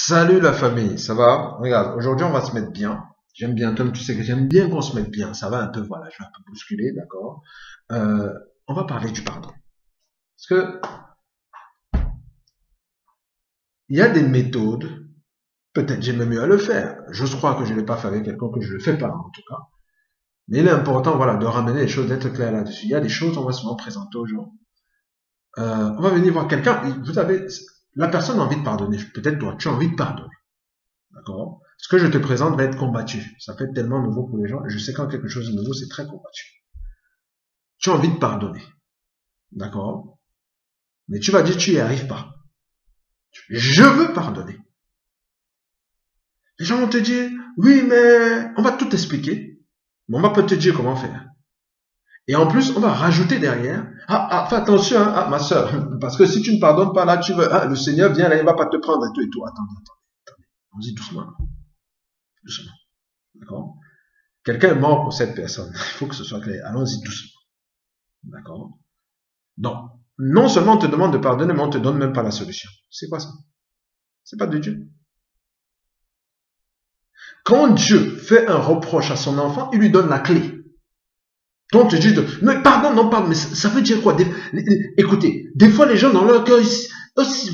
Salut la famille, ça va? Regarde, aujourd'hui on va se mettre bien. J'aime bien, comme tu sais que j'aime bien qu'on se mette bien. Ça va un peu, voilà, je vais un peu bousculer, d'accord? Euh, on va parler du pardon. Parce que il y a des méthodes, peut-être j'aime mieux à le faire. Je crois que je ne l'ai pas fait avec quelqu'un que je ne le fais pas en tout cas. Mais il est important, voilà, de ramener les choses, d'être clair là-dessus. Il y a des choses, on va souvent présenter aux gens. On va venir voir quelqu'un, vous savez, la personne a envie de pardonner. Peut-être toi, tu as envie de pardonner. D'accord? Ce que je te présente va être combattu. Ça peut être tellement nouveau pour les gens. Je sais quand quelque chose est nouveau, c'est très combattu. Tu as envie de pardonner. D'accord? Mais tu vas dire, tu n'y arrives pas. Je veux pardonner. Les gens vont te dire, oui, mais on va tout expliquer. Mais on va pas te dire comment faire. Et en plus, on va rajouter derrière, fais attention, ma soeur, parce que si tu ne pardonnes pas là, tu veux, le Seigneur vient là, il va pas te prendre et tout et tout. Attendez. On dit doucement. Doucement. D'accord? Quelqu'un est mort pour cette personne. Il faut que ce soit clair. Allons-y doucement. D'accord? Donc, non seulement on te demande de pardonner, mais on ne te donne même pas la solution. C'est quoi ça? C'est pas de Dieu. Quand Dieu fait un reproche à son enfant, il lui donne la clé. Donc, tu dis, mais pardon, non, pardon, mais ça veut dire quoi? Écoutez, des fois, les gens dans leur cœur,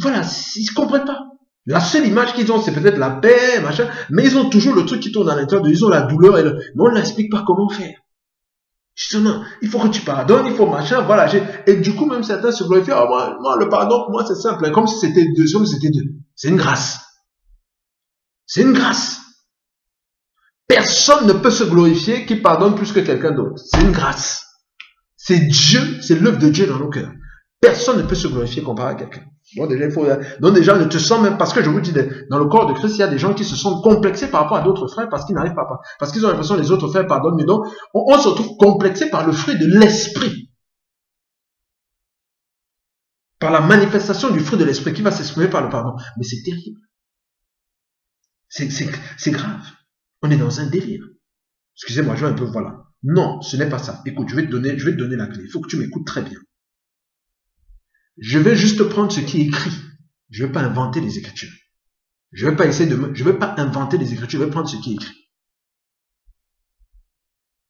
voilà, ils ne comprennent pas. La seule image qu'ils ont, c'est peut-être la paix, machin, mais ils ont toujours le truc qui tourne à l'intérieur, ils ont la douleur, mais on ne l'explique pas comment faire. Justement, il faut que tu pardonnes, il faut machin, voilà. Et du coup, même certains se glorifient, moi, le pardon, pour moi, c'est simple, comme si c'était deux hommes, c'était deux. C'est une grâce. C'est une grâce. Personne ne peut se glorifier qui pardonne plus que quelqu'un d'autre. C'est une grâce. C'est Dieu, c'est l'œuvre de Dieu dans nos cœurs. Personne ne peut se glorifier comparé à quelqu'un. Donc déjà, ne te sens même, parce que je vous dis, dans le corps de Christ, il y a des gens qui se sont complexés par rapport à d'autres frères parce qu'ils n'arrivent pas, parce qu'ils ont l'impression que les autres frères pardonnent, mais donc, on se retrouve complexé par le fruit de l'esprit. Par la manifestation du fruit de l'esprit qui va s'exprimer par le pardon. Mais c'est terrible. C'est grave. On est dans un délire. Excusez-moi, je vais un peu, voilà. Non, ce n'est pas ça. Écoute, je vais te donner la clé. Il faut que tu m'écoutes très bien. Je vais juste prendre ce qui est écrit. Je ne vais pas inventer les Écritures. Je ne vais pas inventer les Écritures. Je vais prendre ce qui est écrit.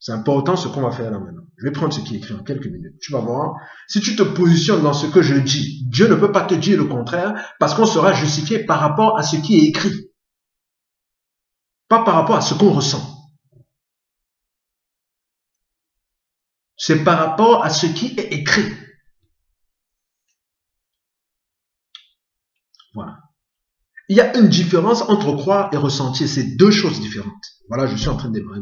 C'est important ce qu'on va faire là maintenant. Je vais prendre ce qui est écrit en quelques minutes. Tu vas voir. Si tu te positionnes dans ce que je dis, Dieu ne peut pas te dire le contraire parce qu'on sera justifié par rapport à ce qui est écrit. Pas par rapport à ce qu'on ressent. C'est par rapport à ce qui est écrit. Voilà. Il y a une différence entre croire et ressentir. C'est deux choses différentes. Voilà, je suis en train de démarrer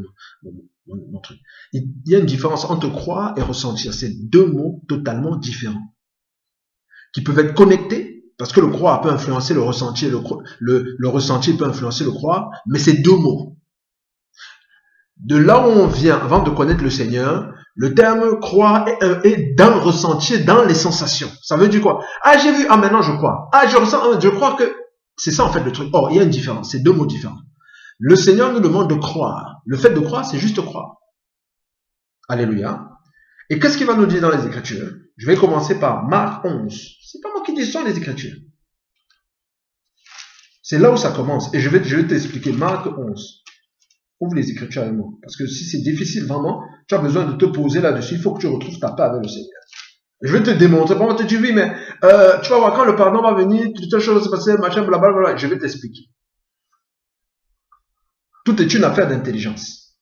mon truc. Il y a une différence entre croire et ressentir. C'est deux mots totalement différents. Qui peuvent être connectés, parce que le croire peut influencer le ressentir, le ressentir peut influencer le croire, mais c'est deux mots. De là où on vient, avant de connaître le Seigneur, le terme croire est dans le ressentir, dans les sensations. Ça veut dire quoi? J'ai vu, maintenant je crois. Je ressens, je crois que... C'est ça en fait le truc. Or, il y a une différence, c'est deux mots différents. Le Seigneur nous demande de croire. Le fait de croire, c'est juste croire. Alléluia. Et qu'est-ce qu'il va nous dire dans les Écritures? Je vais commencer par Marc 11. C'est pas moi qui dis, ce sont les Écritures. C'est là où ça commence. Et je vais t'expliquer Marc 11. Ouvre les Écritures avec moi. Parce que si c'est difficile vraiment, tu as besoin de te poser là-dessus. Il faut que tu retrouves ta paix avec le Seigneur. Je vais te démontrer. On va te dire, oui, mais tu vas voir quand le pardon va venir, toute chose va se passer, machin, blablabla. Je vais t'expliquer. Tout est une affaire d'intelligence.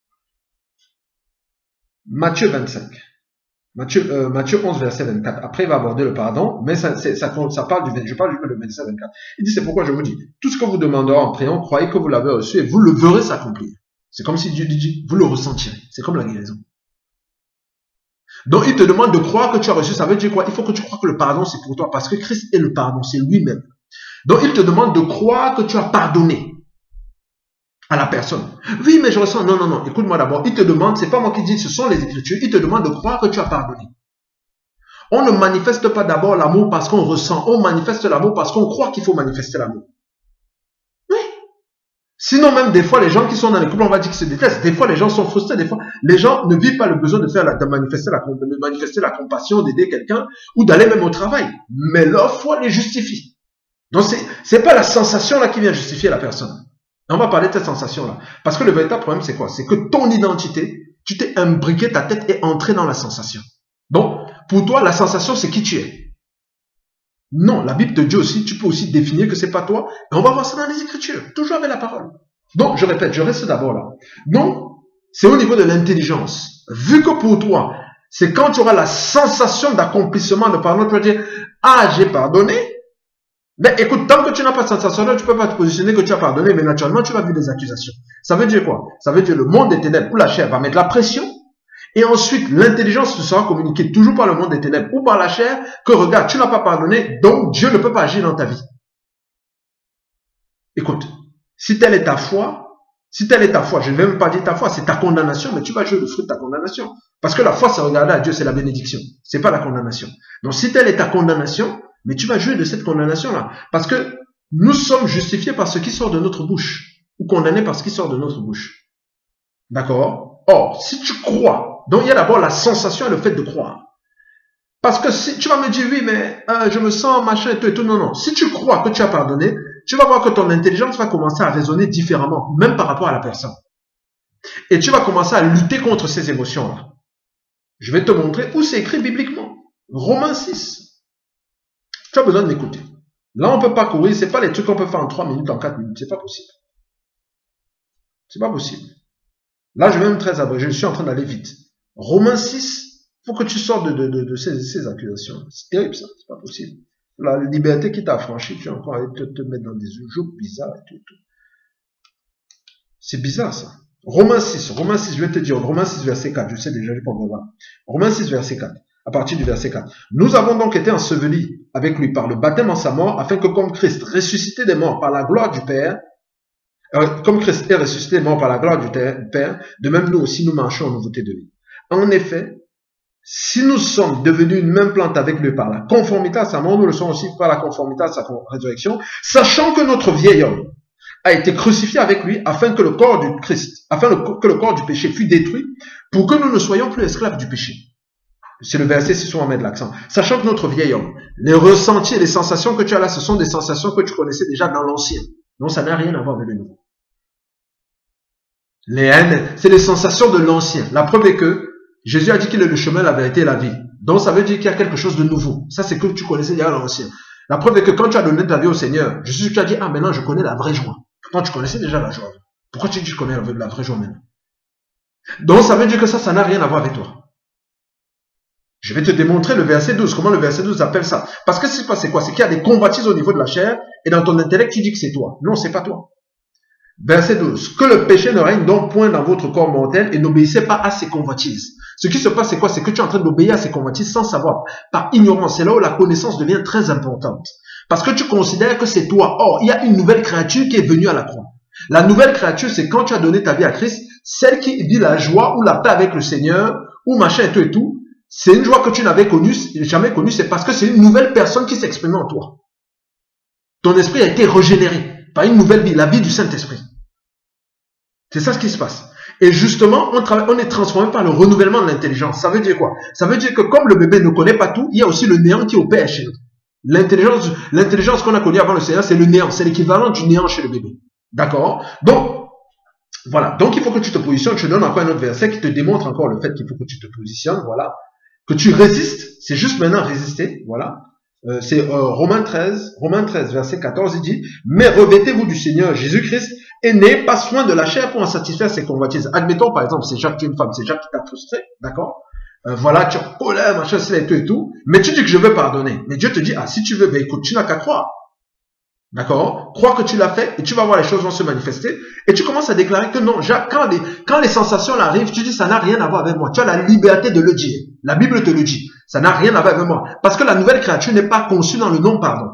Matthieu 25. Matthieu 11, verset 24. Après, il va aborder le pardon, mais ça parle je parle du 27 à 24. Il dit, c'est pourquoi je vous dis, tout ce que vous demanderez en priant, croyez que vous l'avez reçu et vous le verrez s'accomplir. C'est comme si Dieu dit, vous le ressentirez. C'est comme la guérison. Donc, il te demande de croire que tu as reçu. Ça veut dire quoi? Il faut que tu crois que le pardon, c'est pour toi. Parce que Christ est le pardon. C'est lui-même. Donc, il te demande de croire que tu as pardonné à la personne. Oui, mais je ressens. Non. Écoute-moi d'abord. Il te demande, c'est pas moi qui dis, ce sont les Écritures. Il te demande de croire que tu as pardonné. On ne manifeste pas d'abord l'amour parce qu'on ressent. On manifeste l'amour parce qu'on croit qu'il faut manifester l'amour. Sinon, même des fois, les gens qui sont dans les couples, on va dire qu'ils se détestent. Des fois, les gens sont frustrés. Des fois, les gens ne vivent pas le besoin de manifester la compassion, d'aider quelqu'un ou d'aller même au travail. Mais leur foi les justifie. Donc, c'est pas la sensation là qui vient justifier la personne. On va parler de cette sensation-là. Parce que le véritable problème, c'est quoi? C'est que ton identité, tu t'es imbriqué, ta tête est entrée dans la sensation. Donc, pour toi, la sensation, c'est qui tu es. Non, la Bible te dit aussi, tu peux aussi définir que c'est pas toi. Et on va voir ça dans les Écritures, toujours avec la parole. Donc, je répète, je reste d'abord là. Donc, c'est au niveau de l'intelligence. Vu que pour toi, c'est quand tu auras la sensation d'accomplissement de pardon, tu vas dire, ah, j'ai pardonné. Mais écoute, tant que tu n'as pas de sensation, tu ne peux pas te positionner que tu as pardonné, mais naturellement, tu vas vivre des accusations. Ça veut dire quoi? Ça veut dire le monde des ténèbres ou la chair va mettre la pression, et ensuite, l'intelligence te sera communiquée toujours par le monde des ténèbres ou par la chair, que regarde, tu n'as pas pardonné, donc Dieu ne peut pas agir dans ta vie. Écoute, si telle est ta foi, je ne vais même pas dire ta foi, c'est ta condamnation, mais tu vas jouer le fruit de ta condamnation. Parce que la foi, c'est regarder à Dieu, c'est la bénédiction. C'est pas la condamnation. Donc, si telle est ta condamnation, mais tu vas jouer de cette condamnation-là. Parce que nous sommes justifiés par ce qui sort de notre bouche. Ou condamnés par ce qui sort de notre bouche. D'accord? Or, si tu crois, donc il y a d'abord la sensation et le fait de croire. Parce que si tu vas me dire, oui, mais je me sens machin et tout. Non, non. Si tu crois que tu as pardonné, tu vas voir que ton intelligence va commencer à raisonner différemment, même par rapport à la personne. Et tu vas commencer à lutter contre ces émotions-là. Je vais te montrer où c'est écrit bibliquement. Romains 6. Tu as besoin de m'écouter. Là, on ne peut pas courir. Ce n'est pas les trucs qu'on peut faire en 3 minutes, en 4 minutes. Ce n'est pas possible. Ce n'est pas possible. Là, je vais même très abrégé. Je suis en train d'aller vite. Romains 6, il faut que tu sortes de ces accusations. C'est terrible, ça. C'est pas possible. La liberté qui t'a affranchi, tu es encore allé te mettre dans des jeux bizarres et tout. C'est bizarre, ça. Romains 6, je vais te dire. Romains 6, verset 4. Je sais déjà, je peux en voir. Romains 6, verset 4. À partir du verset 4. Nous avons donc été ensevelis avec lui par le baptême en sa mort, afin que comme Christ ressuscité des morts par la gloire du Père, comme Christ est ressuscité des morts par la gloire du Père, de même nous aussi nous marchons en nouveauté de vie. En effet, si nous sommes devenus une même plante avec lui par la conformité à sa mort, nous le sommes aussi par la conformité à sa résurrection, sachant que notre vieil homme a été crucifié avec lui, afin que le corps du Christ, afin que le corps du péché fût détruit, pour que nous ne soyons plus esclaves du péché. C'est le verset 6 où on met de l'accent. Sachant que notre vieil homme, les ressentis et les sensations que tu as là, ce sont des sensations que tu connaissais déjà dans l'ancien. Donc ça n'a rien à voir avec le nouveau. Les haines, c'est les sensations de l'ancien. La preuve est que Jésus a dit qu'il est le chemin, la vérité et la vie. Donc ça veut dire qu'il y a quelque chose de nouveau. Ça c'est que tu connaissais déjà l'ancien. La preuve est que quand tu as donné ta vie au Seigneur, Jésus tu as dit, ah maintenant je connais la vraie joie. Pourtant tu connaissais déjà la joie. Pourquoi tu dis que tu connais la vraie joie maintenant? Donc ça veut dire que ça n'a rien à voir avec toi. Je vais te démontrer le verset 12. Comment le verset 12 appelle ça? Parce que ce qui se passe, c'est quoi? C'est qu'il y a des convoitises au niveau de la chair, et dans ton intellect, tu dis que c'est toi. Non, c'est pas toi. Verset 12. Que le péché ne règne donc point dans votre corps mortel, et n'obéissez pas à ses convoitises. Ce qui se passe, c'est quoi? C'est que tu es en train d'obéir à ses convoitises sans savoir. Par ignorance. C'est là où la connaissance devient très importante. Parce que tu considères que c'est toi. Or, il y a une nouvelle créature qui est venue à la croix. La nouvelle créature, c'est quand tu as donné ta vie à Christ, celle qui vit la joie ou la paix avec le Seigneur, ou machin et tout. C'est une joie que tu n'avais jamais connue, c'est parce que c'est une nouvelle personne qui s'exprime en toi. Ton esprit a été régénéré par une nouvelle vie, la vie du Saint-Esprit. C'est ça ce qui se passe. Et justement, on est transformé par le renouvellement de l'intelligence. Ça veut dire quoi? Ça veut dire que comme le bébé ne connaît pas tout, il y a aussi le néant qui opère chez nous. L'intelligence qu'on a connue avant le Seigneur, c'est le néant. C'est l'équivalent du néant chez le bébé. D'accord? Donc, voilà. Donc, il faut que tu te positionnes. Je te donne encore un autre verset qui te démontre encore le fait qu'il faut que tu te positionnes. Voilà. Que tu résistes, c'est juste maintenant résister, voilà. C'est Romains 13, verset 14, il dit, mais revêtez-vous du Seigneur Jésus-Christ et n'ayez pas soin de la chair pour en satisfaire ses convoitises. Admettons, par exemple, c'est Jacques, tu es une femme, c'est Jacques qui t'a frustré, d'accord? Voilà, tu es en colère, machin, c'est et tout, mais tu dis que je veux pardonner. Mais Dieu te dit, ah, si tu veux, ben écoute, tu n'as qu'à croire. D'accord? Crois que tu l'as fait et tu vas voir les choses vont se manifester. Et tu commences à déclarer que non, quand les sensations arrivent, tu dis ça n'a rien à voir avec moi. Tu as la liberté de le dire. La Bible te le dit. Ça n'a rien à voir avec moi. Parce que la nouvelle créature n'est pas conçue dans le non-pardon.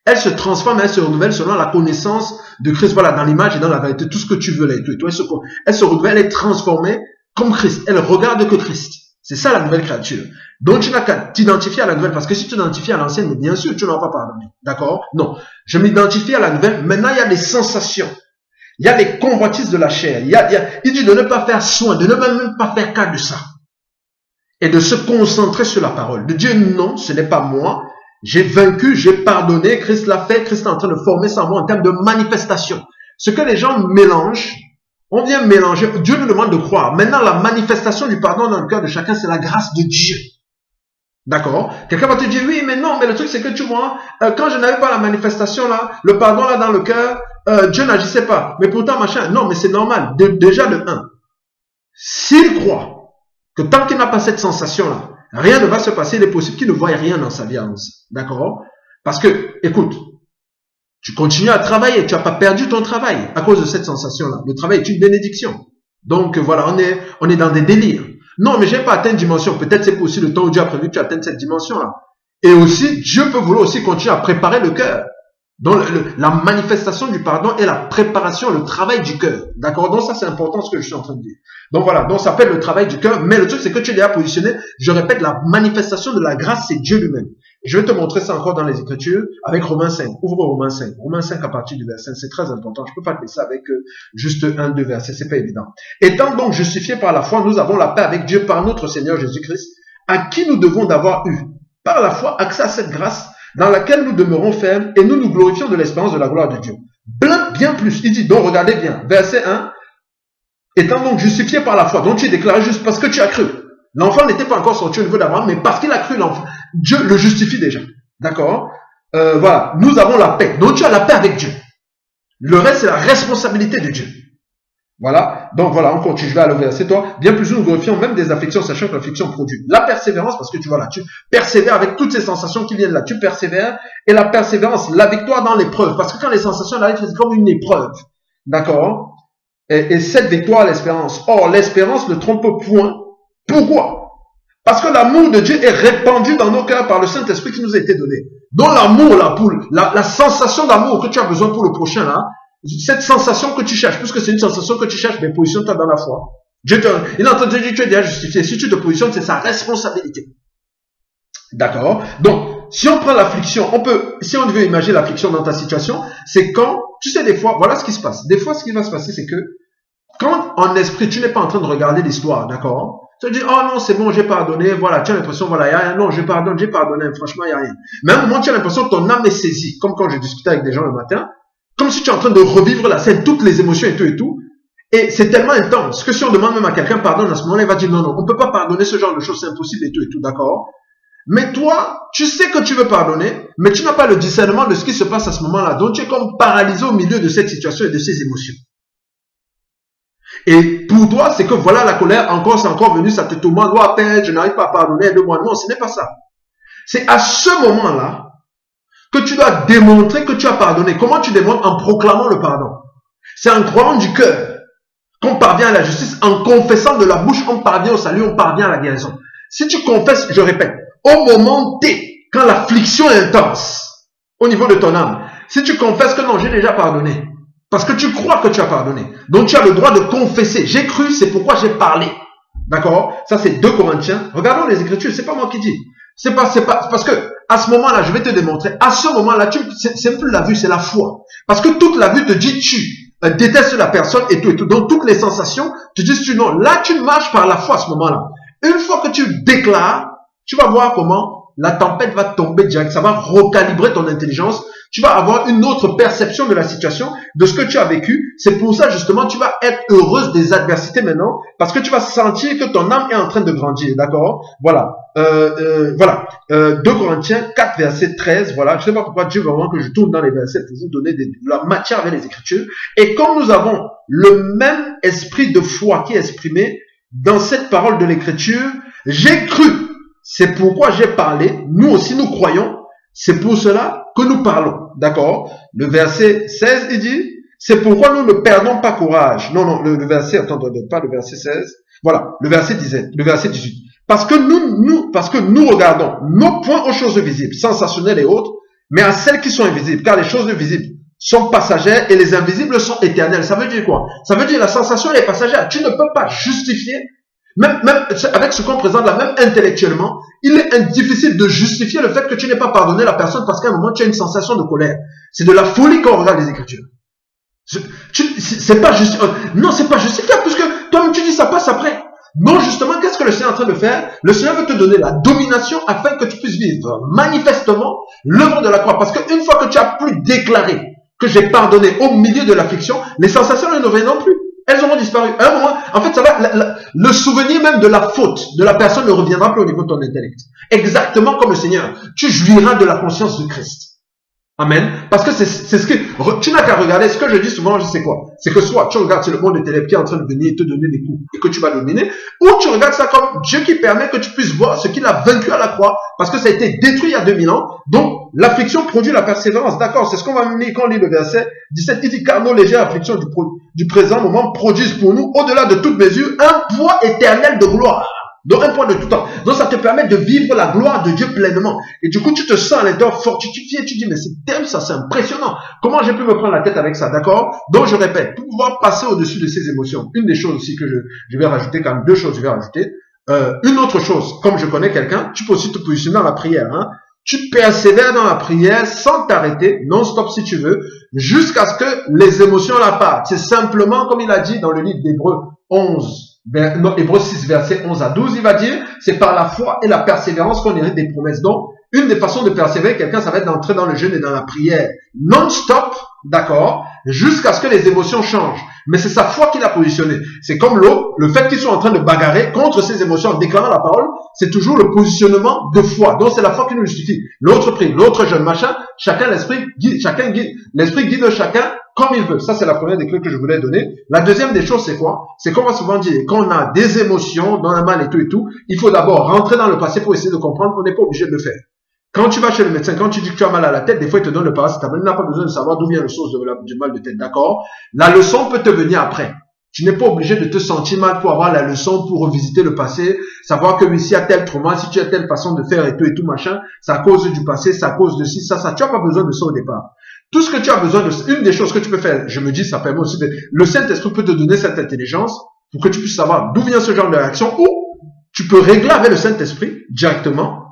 Elle se transforme, elle se renouvelle selon la connaissance de Christ. Voilà, dans l'image et dans la vérité, tout ce que tu veux là et tout. Elle se renouvelle, elle est transformée comme Christ. Elle regarde que Christ. C'est ça la nouvelle créature. Donc tu n'as qu'à t'identifier à la nouvelle, parce que si tu t'identifies à l'ancienne, mais bien sûr tu n'auras pas pardonné. D'accord? Non. Je m'identifie à la nouvelle. Maintenant il y a des sensations. Il y a des convoitises de la chair. Il dit de ne pas faire soin, de ne même pas faire cas de ça. Et de se concentrer sur la parole de Dieu. Non, ce n'est pas moi. J'ai vaincu, j'ai pardonné, Christ l'a fait, Christ est en train de former ça en moi en termes de manifestation. Ce que les gens mélangent, on vient mélanger, Dieu nous demande de croire. Maintenant, la manifestation du pardon dans le cœur de chacun, c'est la grâce de Dieu. D'accord? Quelqu'un va te dire, oui, mais non, mais le truc c'est que tu vois, quand je n'avais pas la manifestation là, le pardon là dans le cœur, Dieu n'agissait pas. Mais pourtant, machin, non, mais c'est normal. Déjà de un, s'il croit que tant qu'il n'a pas cette sensation là, rien ne va se passer, il est possible qu'il ne voie rien dans sa vie aussi. D'accord? Parce que, écoute, tu continues à travailler, tu n'as pas perdu ton travail à cause de cette sensation là. Le travail est une bénédiction. Donc voilà, on est dans des délires. Non, mais j'ai pas atteint une dimension. Peut-être c'est possible le temps où Dieu a prévu que tu atteignes cette dimension-là. Et aussi, Dieu peut vouloir aussi continuer à préparer le cœur. Donc, la manifestation du pardon est la préparation, le travail du cœur. D'accord? Donc, ça, c'est important ce que je suis en train de dire. Donc, voilà. Donc, ça s'appelle le travail du cœur. Mais le truc, c'est que tu es déjà positionné. Je répète, la manifestation de la grâce, c'est Dieu lui-même. Je vais te montrer ça encore dans les Écritures avec Romains 5. Ouvre Romains 5. Romains 5 à partir du verset 5. C'est très important. Je peux pas te laisser avec juste un, deux versets. C'est pas évident. Étant donc justifiés par la foi, nous avons la paix avec Dieu par notre Seigneur Jésus-Christ, à qui nous devons d'avoir eu, par la foi, accès à cette grâce dans laquelle nous demeurons fermes et nous nous glorifions de l'espérance de la gloire de Dieu. Bien plus. Il dit, donc regardez bien. Verset 1. Étant donc justifié par la foi. Donc tu es déclaré juste parce que tu as cru. L'enfant n'était pas encore sorti au niveau d'Abraham, mais parce qu'il a cru l'enfant, Dieu le justifie déjà. D'accord? Voilà. Nous avons la paix. Donc tu as la paix avec Dieu. Le reste, c'est la responsabilité de Dieu. Voilà. Donc voilà, on continue. Je vais aller au verset 3. Bien plus nous glorifions même des afflictions, sachant que l'affliction produit la persévérance, parce que tu vois là, tu persévères avec toutes ces sensations qui viennent là. Tu persévères. Et la persévérance, la victoire dans l'épreuve. Parce que quand les sensations arrivent, c'est comme une épreuve. D'accord? Et cette victoire, l'espérance. Or, l'espérance ne trompe point. Pourquoi? Parce que l'amour de Dieu est répandu dans nos cœurs par le Saint-Esprit qui nous a été donné. Donc l'amour, la sensation d'amour que tu as besoin pour le prochain, là, cette sensation que tu cherches, puisque c'est une sensation que tu cherches, mais positionne-toi dans la foi. Il est en train de te dire que tu es déjà justifié. Si tu te positionnes, c'est sa responsabilité. D'accord? Donc, si on prend l'affliction, si on veut imaginer l'affliction dans ta situation, c'est quand, tu sais, des fois, voilà ce qui se passe. Des fois, ce qui va se passer, c'est que, quand en esprit, tu n'es pas en train de regarder l'histoire, d'accord? Tu te dis, oh non, c'est bon, j'ai pardonné, voilà, tu as l'impression, voilà, il y a rien, non, j'ai pardonné, franchement, il n'y a rien. Mais à un moment, tu as l'impression que ton âme est saisie, comme quand je discutais avec des gens le matin, comme si tu es en train de revivre la scène, toutes les émotions et tout, et c'est tellement intense que si on demande même à quelqu'un pardonne à ce moment-là, il va dire, non, on ne peut pas pardonner ce genre de choses, c'est impossible et tout, d'accord? Mais toi, tu sais que tu veux pardonner, mais tu n'as pas le discernement de ce qui se passe à ce moment-là, donc tu es comme paralysé au milieu de cette situation et de ces émotions. Et pour toi, c'est que voilà la colère, c'est encore venu, ça te tourmente, oh, à peine, je n'arrive pas à pardonner, aide-moi. Non, ce n'est pas ça. C'est à ce moment-là que tu dois démontrer que tu as pardonné. Comment tu démontres? En proclamant le pardon. C'est en croyant du cœur qu'on parvient à la justice, en confessant de la bouche, on parvient au salut, on parvient à la guérison. Si tu confesses, je répète, au moment T, quand l'affliction est intense, au niveau de ton âme, si tu confesses que non, j'ai déjà pardonné, parce que tu crois que tu as pardonné. Donc tu as le droit de confesser. J'ai cru, c'est pourquoi j'ai parlé. D'accord? Ça c'est 2 Corinthiens. Regardons les Écritures, c'est pas moi qui dis. C'est pas, parce que, à ce moment-là, je vais te démontrer, à ce moment-là, c'est plus la vue, c'est la foi. Parce que toute la vue te dit, tu détestes la personne et tout. Donc toutes les sensations te disent, non. Là, tu marches par la foi à ce moment-là. Une fois que tu déclares, tu vas voir comment la tempête va tomber direct. Ça va recalibrer ton intelligence. Tu vas avoir une autre perception de la situation, de ce que tu as vécu. C'est pour ça, justement, tu vas être heureuse des adversités maintenant, parce que tu vas sentir que ton âme est en train de grandir, d'accord? Voilà. 2 Corinthiens 4, verset 13, voilà. Je ne sais pas pourquoi Dieu veut vraiment que je tourne dans les versets pour vous donner de la matière avec les Écritures. Et comme nous avons le même esprit de foi qui est exprimé dans cette parole de l'Écriture, j'ai cru. C'est pourquoi j'ai parlé. Nous aussi, nous croyons. C'est pour cela que nous parlons. D'accord? Le verset 16, il dit, c'est pourquoi nous ne perdons pas courage. Non, le verset, attendez, pas le verset 16. Voilà, le verset 18. Parce que nous regardons, non point aux choses visibles, sensationnelles et autres, mais à celles qui sont invisibles. Car les choses visibles sont passagères et les invisibles sont éternelles. Ça veut dire quoi? Ça veut dire la sensation elle est passagère. Tu ne peux pas justifier, même avec ce qu'on présente là, même intellectuellement, il est difficile de justifier le fait que tu n'aies pas pardonné la personne parce qu'à un moment tu as une sensation de colère. C'est de la folie quand on regarde les Écritures. C'est pas justifiable. Non, c'est pas justifiable puisque toi-même tu dis ça passe après. Non, justement, qu'est-ce que le Seigneur est en train de faire? Le Seigneur veut te donner la domination afin que tu puisses vivre manifestement l'œuvre de la croix. Parce qu'une fois que tu as pu déclarer que j'ai pardonné au milieu de l'affliction, les sensations ne reviendront plus. Elles auront disparu. À un moment, en fait, ça va, le souvenir même de la faute de la personne ne reviendra plus au niveau de ton intellect. Exactement comme le Seigneur. Tu jouiras de la conscience de Christ. Amen. Parce que c'est ce que, tu n'as qu'à regarder, ce que je dis souvent, je sais quoi. C'est que soit tu regardes, c'est le monde des ténèbres qui est en train de venir te donner des coups et que tu vas dominer, ou tu regardes ça comme Dieu qui permet que tu puisses voir ce qu'il a vaincu à la croix, parce que ça a été détruit il y a 2000 ans. Donc, l'affliction produit la persévérance. D'accord, c'est ce qu'on va mener quand on lit le verset 17. Il dit, car nos légères afflictions du présent moment produisent pour nous, au-delà de toute mesure, un poids éternel de gloire. Donc un point de tout temps. Donc ça te permet de vivre la gloire de Dieu pleinement. Et du coup, tu te sens à l'intérieur fortifié. Tu dis, mais c'est terrible ça, c'est impressionnant. Comment j'ai pu me prendre la tête avec ça, d'accord? Donc je répète, pour pouvoir passer au-dessus de ces émotions, une des choses aussi que je vais rajouter, quand même deux choses je vais rajouter. Une autre chose, comme je connais quelqu'un, tu peux aussi te positionner dans la prière. Hein. Tu persévères dans la prière sans t'arrêter, non-stop si tu veux, jusqu'à ce que les émotions la partent. C'est simplement, comme il a dit dans le livre d'Hébreux 11, Hébreux 6, verset 11 à 12, il va dire, c'est par la foi et la persévérance qu'on hérite des promesses. Donc, une des façons de persévérer quelqu'un, ça va être d'entrer dans le jeûne et dans la prière non-stop, d'accord, jusqu'à ce que les émotions changent. Mais c'est sa foi qui l'a positionné. C'est comme l'eau, le fait qu'ils soient en train de bagarrer contre ses émotions en déclarant la parole, c'est toujours le positionnement de foi. Donc, c'est la foi qui nous justifie. L'autre prie, l'autre jeûne, machin, chacun l'esprit guide, l'esprit guide chacun comme il veut. Ça, c'est la première des clés que je voulais donner. La deuxième des choses, c'est quoi? C'est qu'on va souvent dire, quand on a des émotions, dans un mal et tout, il faut d'abord rentrer dans le passé pour essayer de comprendre. On n'est pas obligé de le faire. Quand tu vas chez le médecin, quand tu dis que tu as mal à la tête, des fois, il te donne le paracétamol. Il n'a pas besoin de savoir d'où vient la source du mal de tête, d'accord? La leçon peut te venir après. Tu n'es pas obligé de te sentir mal pour avoir la leçon, pour revisiter le passé, savoir que oui, s'il y a tel trauma, si tu as telle façon de faire et tout, machin, c'est à cause du passé, c'est à cause de ci, ça. Tu n'as pas besoin de ça au départ. Tout ce que tu as besoin de, une des choses que tu peux faire, je me dis, ça permet aussi de, le Saint-Esprit peut te donner cette intelligence pour que tu puisses savoir d'où vient ce genre de réaction, ou tu peux régler avec le Saint-Esprit directement,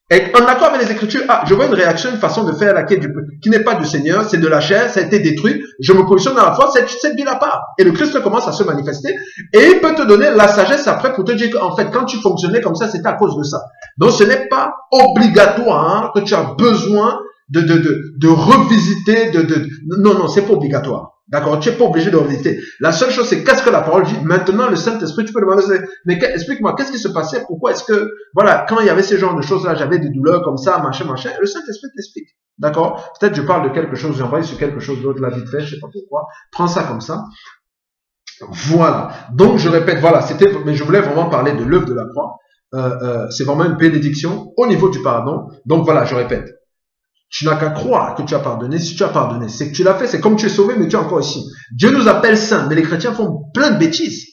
et en accord avec les Écritures. Ah, je vois une réaction, une façon de faire laquelle qui n'est pas du Seigneur, c'est de la chair, ça a été détruit, je me positionne dans la foi, cette vie à part. Et le Christ commence à se manifester, et il peut te donner la sagesse après pour te dire qu'en fait, quand tu fonctionnais comme ça, c'était à cause de ça. Donc, ce n'est pas obligatoire, hein, que tu as besoin de revisiter, non, c'est pas obligatoire. D'accord? Tu n'es pas obligé de revisiter. La seule chose, c'est qu'est-ce que la parole dit. Maintenant, le Saint-Esprit, tu peux demander, mais explique-moi, qu'est-ce qui se passait? Pourquoi est-ce que, voilà, quand il y avait ces genres de choses-là, j'avais des douleurs comme ça, machin, le Saint-Esprit t'explique. D'accord? Peut-être je parle de quelque chose, j'envoie sur quelque chose d'autre, là, vite fait, je sais pas pourquoi. Prends ça comme ça. Voilà. Donc, je répète, voilà, mais je voulais vraiment parler de l'œuvre de la croix. C'est vraiment une bénédiction au niveau du pardon. Donc, voilà, je répète. Tu n'as qu'à croire que tu as pardonné. Si tu as pardonné, c'est que tu l'as fait. C'est comme tu es sauvé, mais tu es encore ici. Dieu nous appelle saints, mais les chrétiens font plein de bêtises.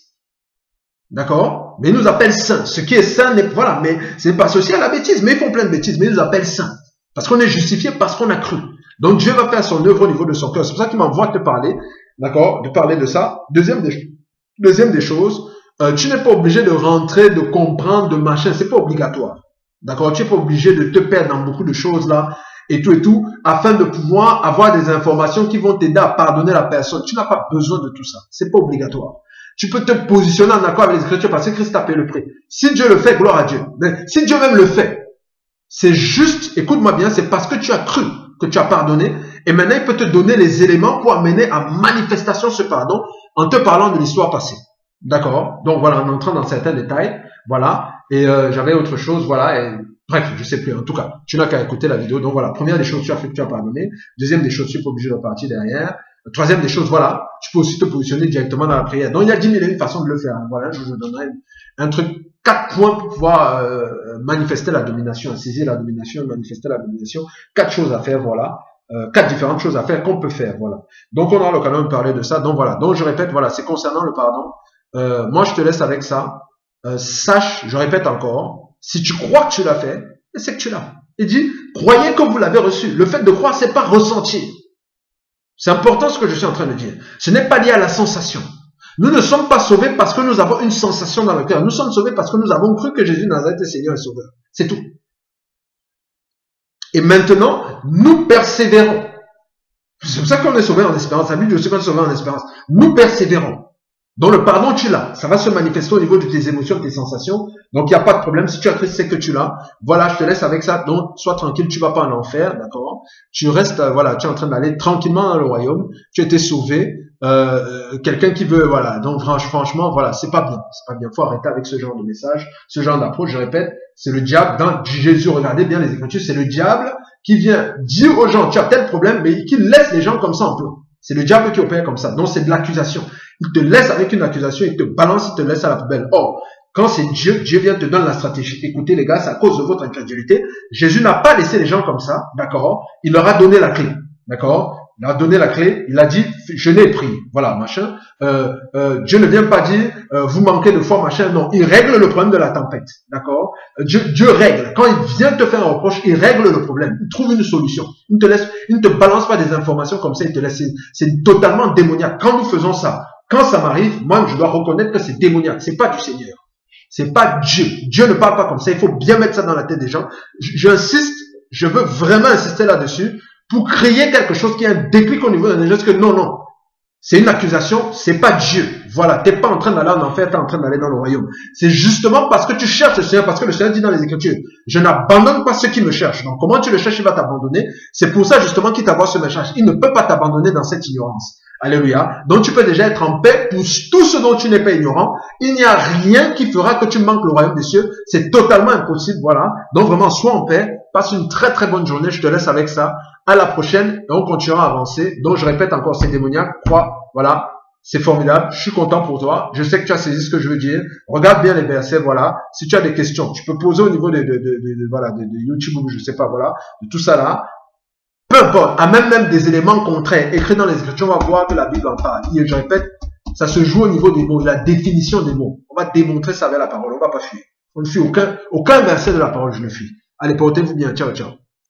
D'accord? Mais ils nous appellent saints. Ce qui est saint n'est voilà, mais c'est pas associé à la bêtise. Mais ils font plein de bêtises, mais ils nous appellent saints. Parce qu'on est justifié, parce qu'on a cru. Donc Dieu va faire son œuvre au niveau de son cœur. C'est pour ça qu'il m'envoie te parler. D'accord? De parler de ça. Deuxième des choses, tu n'es pas obligé de rentrer, de comprendre, de machin. C'est pas obligatoire. D'accord? Tu n'es pas obligé de te perdre dans beaucoup de choses là. Et tout, afin de pouvoir avoir des informations qui vont t'aider à pardonner la personne. Tu n'as pas besoin de tout ça. C'est pas obligatoire. Tu peux te positionner en accord avec les Écritures parce que Christ a payé le prix. Si Dieu le fait, gloire à Dieu. Mais si Dieu même le fait, c'est juste, écoute-moi bien, c'est parce que tu as cru que tu as pardonné. Et maintenant, il peut te donner les éléments pour amener à manifestation ce pardon en te parlant de l'histoire passée. D'accord? Donc voilà, en entrant dans certains détails. Voilà. Et j'avais autre chose, voilà. Et bref, je sais plus. En tout cas, tu n'as qu'à écouter la vidéo. Donc voilà, première des choses, tu as fait que tu as pardonné. Deuxième des choses, tu n'es pas obligé de repartir derrière. Troisième des choses, voilà, tu peux aussi te positionner directement dans la prière. Donc il y a 10 000 et une façons de le faire. Voilà, je vous donnerai un truc, 4 points pour pouvoir manifester la domination, saisir la domination, manifester la domination. 4 choses à faire, voilà. 4 différentes choses à faire qu'on peut faire, voilà. Donc on aura l'occasion de parler de ça. Donc voilà. Donc je répète, voilà, c'est concernant le pardon. Moi je te laisse avec ça. Sache, je répète encore, si tu crois que tu l'as fait, c'est que tu l'as. Il dit, croyez que vous l'avez reçu. Le fait de croire, c'est pas ressentir. C'est important ce que je suis en train de dire. Ce n'est pas lié à la sensation. Nous ne sommes pas sauvés parce que nous avons une sensation dans le cœur. Nous sommes sauvés parce que nous avons cru que Jésus de Nazareth est Seigneur et Sauveur. C'est tout. Et maintenant, nous persévérons. C'est pour ça qu'on est sauvé en espérance. La Bible dit aussi qu'on est sauvé en espérance. Nous persévérons. Donc le pardon, tu l'as. Ça va se manifester au niveau de tes émotions, de tes sensations. Donc il n'y a pas de problème. Si tu es triste, c'est que tu l'as. Voilà, je te laisse avec ça. Donc sois tranquille, tu vas pas en enfer, d'accord? Tu restes, voilà, tu es en train d'aller tranquillement dans le royaume. Tu as été sauvé. Quelqu'un qui veut, voilà. Donc franchement, voilà, c'est pas bien. C'est pas bien. Faut arrêter avec ce genre de message, ce genre d'approche. Je répète, c'est le diable. Dans Jésus, regardez bien les Écritures, c'est le diable qui vient dire aux gens, tu as tel problème, mais qui laisse les gens comme ça un peu. C'est le diable qui opère comme ça. Donc c'est de l'accusation. Il te laisse avec une accusation, il te balance, il te laisse à la poubelle. Or, quand c'est Dieu, Dieu vient te donner la stratégie. Écoutez les gars, c'est à cause de votre incrédulité. Jésus n'a pas laissé les gens comme ça, d'accord? Il leur a donné la clé, d'accord? Il a donné la clé, il a dit, je n'ai pris, voilà, machin. Dieu ne vient pas dire, vous manquez de foi, machin. Non, il règle le problème de la tempête, d'accord? Dieu règle. Quand il vient te faire un reproche, il règle le problème. Il trouve une solution. Il ne te balance pas des informations comme ça, il te laisse. C'est totalement démoniaque. Quand nous faisons ça, quand ça m'arrive, moi, je dois reconnaître que c'est démoniaque. C'est pas du Seigneur. C'est pas Dieu. Dieu ne parle pas comme ça. Il faut bien mettre ça dans la tête des gens. J'insiste, je veux vraiment insister là-dessus pour créer quelque chose qui est un déclic au niveau des gens. Que non. C'est une accusation, c'est pas Dieu. Voilà, t'es pas en train d'aller en enfer, t'es en train d'aller dans le royaume. C'est justement parce que tu cherches le Seigneur, parce que le Seigneur dit dans les Écritures, je n'abandonne pas ceux qui me cherchent. Donc comment tu le cherches, il va t'abandonner. C'est pour ça justement qu'il t'envoie ce message. Il ne peut pas t'abandonner dans cette ignorance. Alléluia. Donc tu peux déjà être en paix pour tout ce dont tu n'es pas ignorant. Il n'y a rien qui fera que tu manques le royaume des cieux. C'est totalement impossible. Voilà. Donc vraiment, sois en paix. Passe une très très bonne journée. Je te laisse avec ça. À la prochaine. Et on continuera à avancer. Donc je répète encore, c'est démoniaque. Crois. Voilà. C'est formidable. Je suis content pour toi. Je sais que tu as saisi ce que je veux dire. Regarde bien les versets. Voilà. Si tu as des questions, tu peux poser au niveau de YouTube ou je sais pas. Voilà. De tout ça là. Peu importe, à même des éléments contraires écrits dans les Écritures, on va voir que la Bible en parle. Et je répète, ça se joue au niveau des mots, de la définition des mots. On va démontrer ça avec la parole, on va pas fuir. On ne fuit aucun verset de la parole, je ne fuis. Allez, portez-vous bien, ciao, ciao.